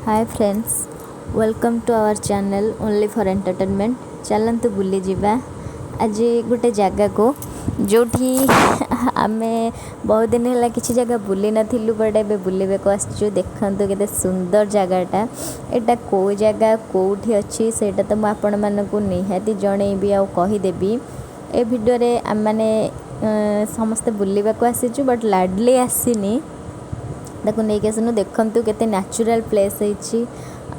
Hi friends, welcome to our channel only for entertainment. चलतु बुली जावा आज गोटे जगह को जोठी आमे बहुत दिन है किसी जगह बुली नथिलु बट ए बुलवा को आसचु। देखंतु केते सुंदर जगहटा एटा को जगह कोठी अच्छी सेटा तो मु आपण मानकु निहाती जणेबी आ कहीदेवी। ए वीडियो रे आम माने समस्त बुलवा को आसीचु बट लाडली आसीनी ताकू नहीं आसनु। देखंतु केते नेचुरल प्लेस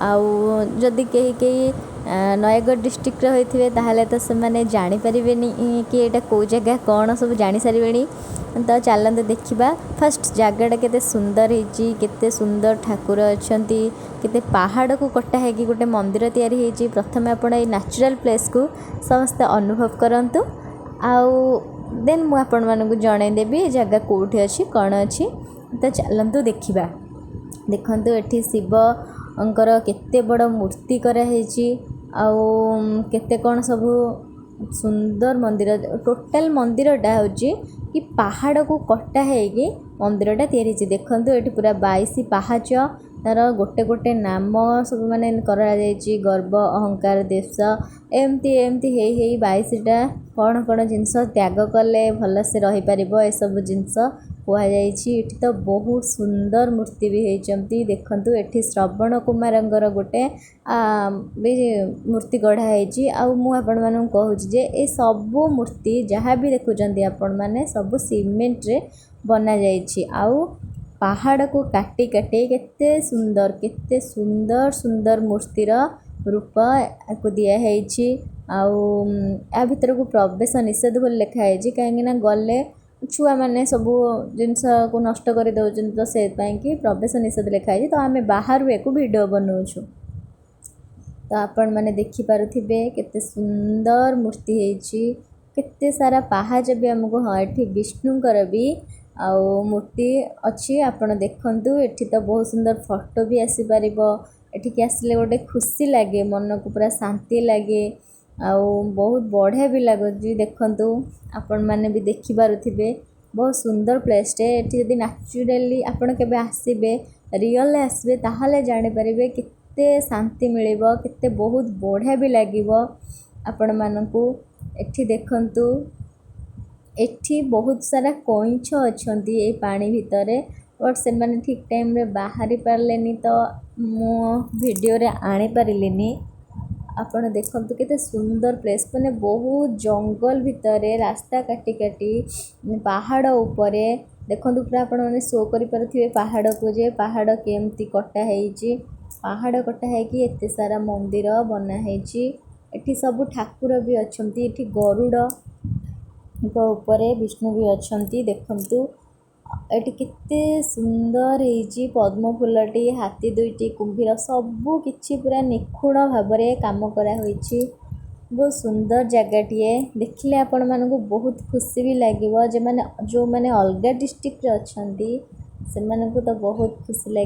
आदि कहीं कहीं नयगढ़ डिस्ट्रिक्ट होते ताहले तो से मैंने जानी पारिबेनी कि एटा को जगह कौन सब जानी सारे। तो चलते देखा फास्ट जगहटा केते सुंदर होती, केते सुंदर ठाकुर अच्छा, केते पहाड़ को कटा है कि गोटे मंदिर तैयारी होती। प्रथम आपण ये नेचुरल प्लेस को समस्ते अनुभव करंतु आउ देन मु आपण मानकु जणैदेबी जगह कोठी अच्छी कौन अच्छी। तो चलतु देखा देखंतु एठी शिव अंकर केते बड़ मूर्ति कराई केते कौन सब सुंदर मंदिर। टोटाल मंदिरटा हूँ कि पहाड़ को कटा है कि मंदिरटा तैयारी। देखंतु एठी पूरा 22 पहाच तार गोटे गोटे नाम सब माने करा जायछि। गर्व अहंकार देश एमती एमती हे 22टा कौन कौन जिनस त्याग कले भल से रही पारिबो ए सब जिनस कुआ जायछि। एठी तो बहुत सुंदर मूर्ति भी होती। देखंतु एठी श्रवण कुमारंगर गोटे भी मूर्ति गढ़ा है। आ मु आपण मानू कहूँ जे ए सब मूर्ति जहाँ भी देखुचंती आपण माने सब सीमेंट रे बना जायछि। आउ पहाड़ को काटी काटी केते सुंदर सुंदर मूर्तिर रूप को दिया है। आ भितर को प्रवेश निषेध बोली लिखाई कहीं गले छुआ मैंने सब जिनस को नष्ट कर दौरान तो से कि प्रवेश निषेध लिखाई। तो आम बाहर एक वीडियो बनाऊँ तो आपण मैंने देखिपे केते सुंदर मूर्ति होती। केते सारा पहाज भी आमको हाँ ये विष्णुकर भी आउ मूर्ति अच्छी। आपण देखंतु एठी तो बहुत सुंदर फोटो भी आसीपर। एठिक आसिले गोटे खुशी लगे, मन को पूरा शांति लगे आउ बहुत बढ़िया भी लगुच। देखंतु आपण मैंने भी देखिपे बहुत सुंदर प्लेसटे। एठी यदि नेचुरली आपण केबे आसीबे रियल आसबे ताहले जानि परिबे केते शांति मिलिबो, केते बहुत बढ़िया भी लागिबो आपण मानकु। एठी देखंतु एठी बहुत सारा कइंछ अछंती ए पानी भितरे बट से माने ठीक टाइम रे बाहरी पारलेनी तो मो वीडियो रे आनी पारिलिनी। आपण देखंतु केते सुंदर प्लेस माने बहुत जंगल भितरे रास्ता काटी काटी पहाड़ ऊपरे देखंतु पूरा आपण माने शो करि परथिबे पहाड़ को जे पहाड़ केमती कटा हेची। पहाड़ कटा है कि एते सारा मंदिर बना हेची। एठी सब ठाकुर भी अछंती। एठी गरुड़ को ऊपरे विष्णु भी अछंती। देखंतु एठी केते सुंदर हेची। पद्म फूलटी, हाथी दुईटी, कुंभीर सबू किछि पूरा निखुण भाबरे काम करा होईची। बहुत सुंदर जगहटीए देखिले आपण मानकु बहुत खुशी भी लागिवो। जे माने जो माने अलगा डिस्ट्रिक्ट रे अछंती से मानकु तो बहुत खुशी लाग